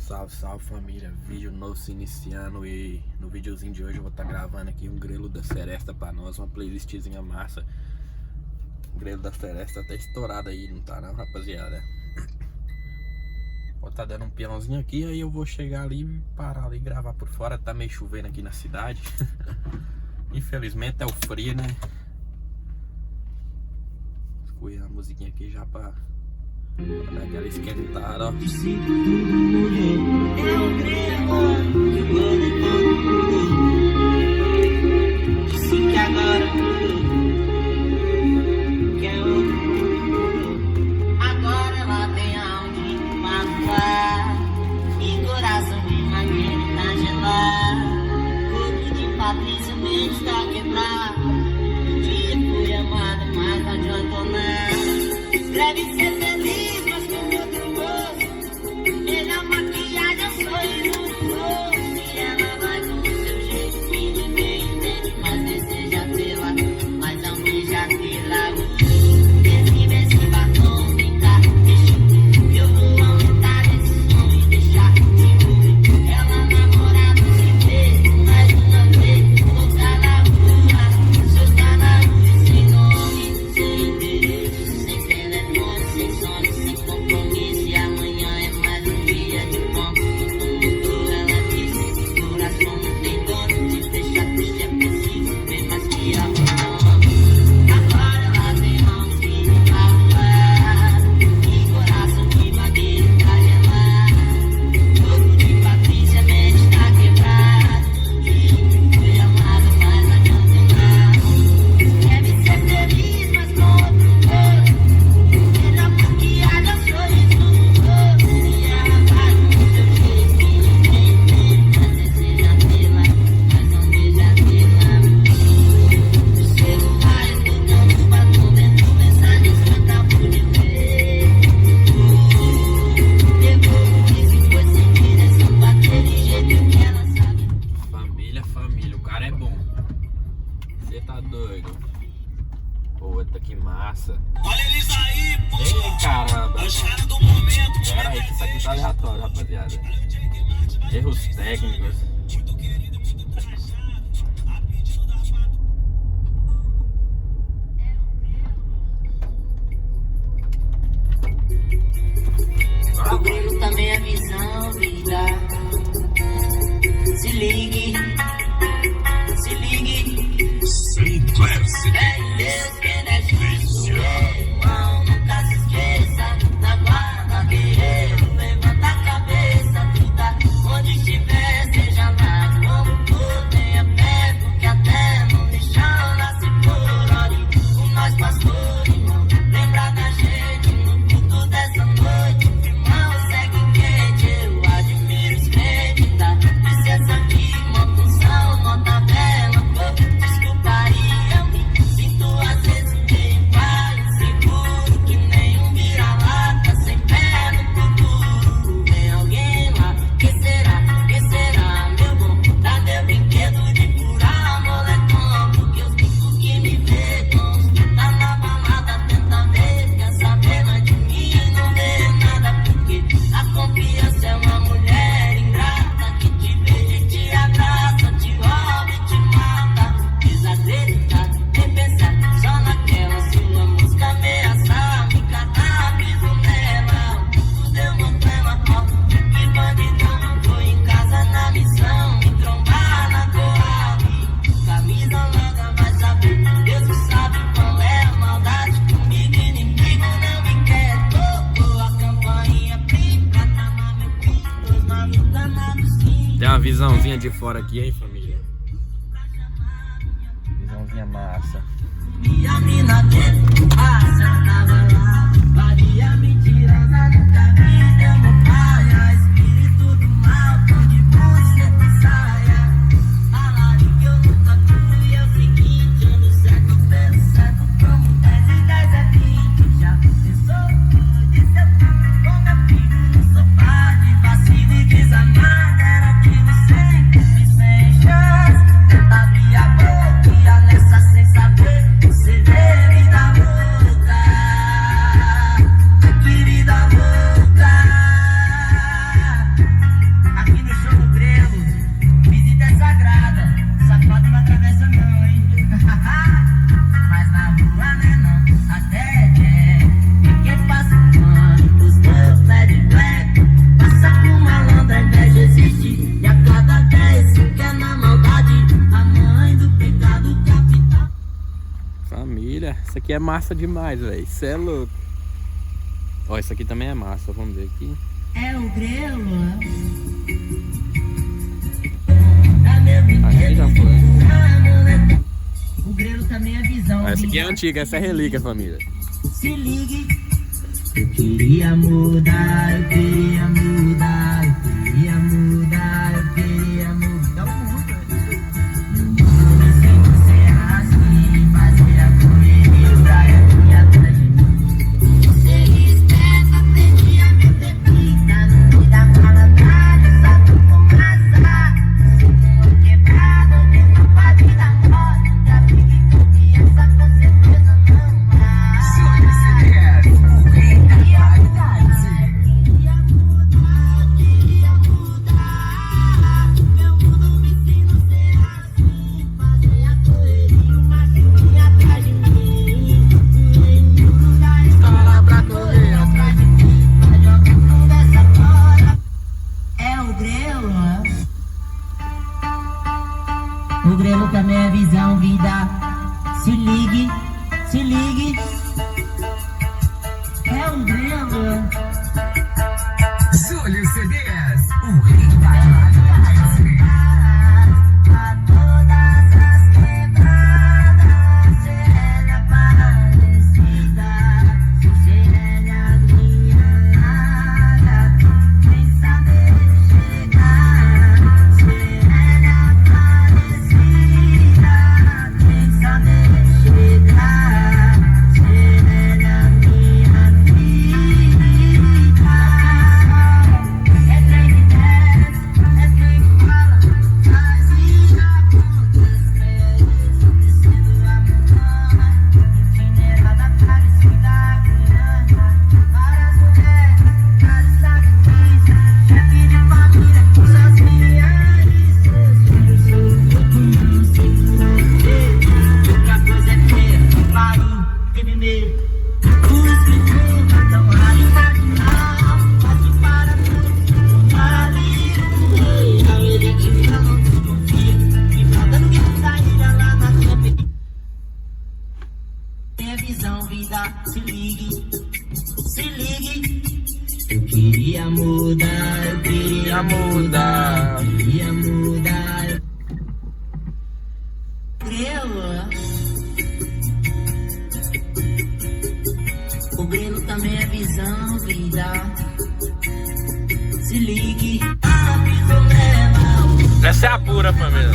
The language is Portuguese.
Salve, salve família, vídeo novo se iniciando e no videozinho de hoje eu vou estar gravando aqui um grelo da Seresta pra nós, uma playlistzinha massa. O grelo da Seresta tá estourado aí, não tá não, rapaziada? Vou tá dando um peãozinho aqui, aí eu vou chegar ali e parar ali e gravar por fora. Tá meio chovendo aqui na cidade. Infelizmente é o frio, né? Escolhi a musiquinha aqui já pra dar aquela esquentada, ó. Agora ela tem aonde magoar e coração de maneiro tá gelado. Corpo de Patrícia, mente tá quebrado. Um dia fui amado, mas não adiantou nada. Escreve ser feliz, mas com outro gosto. Melhor maquiagem, eu sorriso no rosto. E ela vai com o seu jeito que ninguém entende, mas deseja tê-la, mas não beija tê-la. Esse batom vem cá, deixa eu vou aumentar esse som e deixar de envolver. Ela namorada sem vez, mais uma vez. Voltar na rua, soltar na rua, sem nome, sem endereço, sem telefone, sem sono, sem compromisso. E amanhã é mais um dia de ponto. Tudo mudou, ela disse. Coração não tem dono, te deixar triste é preciso, bem mais que abandono. Agora ela tem mãos que não magoar e coração de madeira tá gelado. Corpo de Patrícia, mente tá quebrado. Fui amado, mas não adianta nada. Deve ser feliz, mas com outro gosto. Melhor maquiagem, eu sorriso no rosto. E ela vai com o seu jeito que ninguém entende, mas deseja tê-la, mas não beija tê-la. O celular escutando batom, vendo mensagens que eu acabo de ver. Devolvo isso, foi sem direção, daquele jeito que ela sabe. Família, o cara é bom. Você tá doido? Pô, tá que massa. Olha eles aí, pô! Ei, caramba! Os caras do momento, Pera aí, que isso aqui tá aleatório, rapaziada. Erros técnicos. O grilo também é visão, vida. Se ligue, se ligue. Sem classe. É em Deus que ele é justo. Irmão, nunca se esqueça. Na guarda, guerreiro, levanta a cabeça. Tuda onde estiver, seja lá como for, tenha fé, porque até no chão nasce por ali. O nós pastor, irmão, lembra da gente no culto dessa noite. Irmão, segue quente, eu admiro os crentes, tá? Licença aqui, uma função, nota bela, pô. Desculparia, eu me sinto às vezes meio pai, inseguro, que nem um vira-lata, sem pé no futuro. Tem alguém lá, que será, meu bom? Dá meu brinquedo de furar moletom, porque os bicos que me vê com tá na balada, tenta ver, quer saber mais de mim, não vê nada, porque a confiança é uma mulher ingrata, que te beija e te abraça, te rouba e te mata. Desacreditar, nem pensar só naquela sua música ameaçar, me catar, piso nela, tudo deu uma trama, ó, que bandidão, foi em casa na missão, me trombar na Coab, camisa longa vai saber, Deus sabe qual é a maldade, comigo inimigo não me quer, tocou a campainha, pra tramar meu pinto, 29 danados sim. Tem uma visãozinha de fora aqui, hein, família? Visãozinha massa. E a mina dentro, passa, tava lá. Varia mentirosa, nunca vi, deu no paia. Espírito do mal, tão de buceta saia. Falaram que eu nunca fui, é o seguinte, ando certo pelo certo, como 10 e 10 é 20. Já pensou tudo, se eu tava com meu filho no sofá, de vacilo e desamado, era aquilo sempre, sem chance. Tenta abrir a boca e a nessa sem saber, você vê me dá louca. aqui é massa demais, velho. Cê é louco. Ó, isso aqui também é massa. Vamos ver aqui. É o grelo. Aqui já foi. O grelo também é visão. Essa aqui é antiga, essa é relíquia, família. Se ligue. Eu queria mudar, eu queria mudar, eu queria mudar, eu queria mudar. Dá um mundo. Se você assim, fazer a correria pra eu ir atrás de mim. Ser esperto, aprendi a meter pinta. Não me dá malandragem, só tô com massa. Senhor quebrado, dentro da vida morta. Já fiquei confiança, com certeza não há. O grelo também é visão, vida. Se ligue, se ligue. É um grelo. Júlio CDs, o rei da rádio. A todas as quebradas, serena parecida, serena minha nada, sem saber chegar, serena parecida, sem saber chegar, serena minha vida. É trem que desce, é trem que fala, faz e acontecer, descendo a montanha, itinerada parecida, Guiana, várias mulheres, vários sacrifícios, chefe de família, suas mulheres, seus filhos, seu futuro, sem fronteira. Outra coisa é feia, parou, teve medo, o escritor, tão raro imaginar, mas que para todos, vale o rei, a elite não desconfia, e faltando que saíra lá na campe. Tem a visão, vida, se ligue, se ligue. Eu queria mudar, eu queria mudar, eu queria mudar. Grelo. O grelo também é visão, vida. Se ligue, a visão leva. Essa é a pura, família.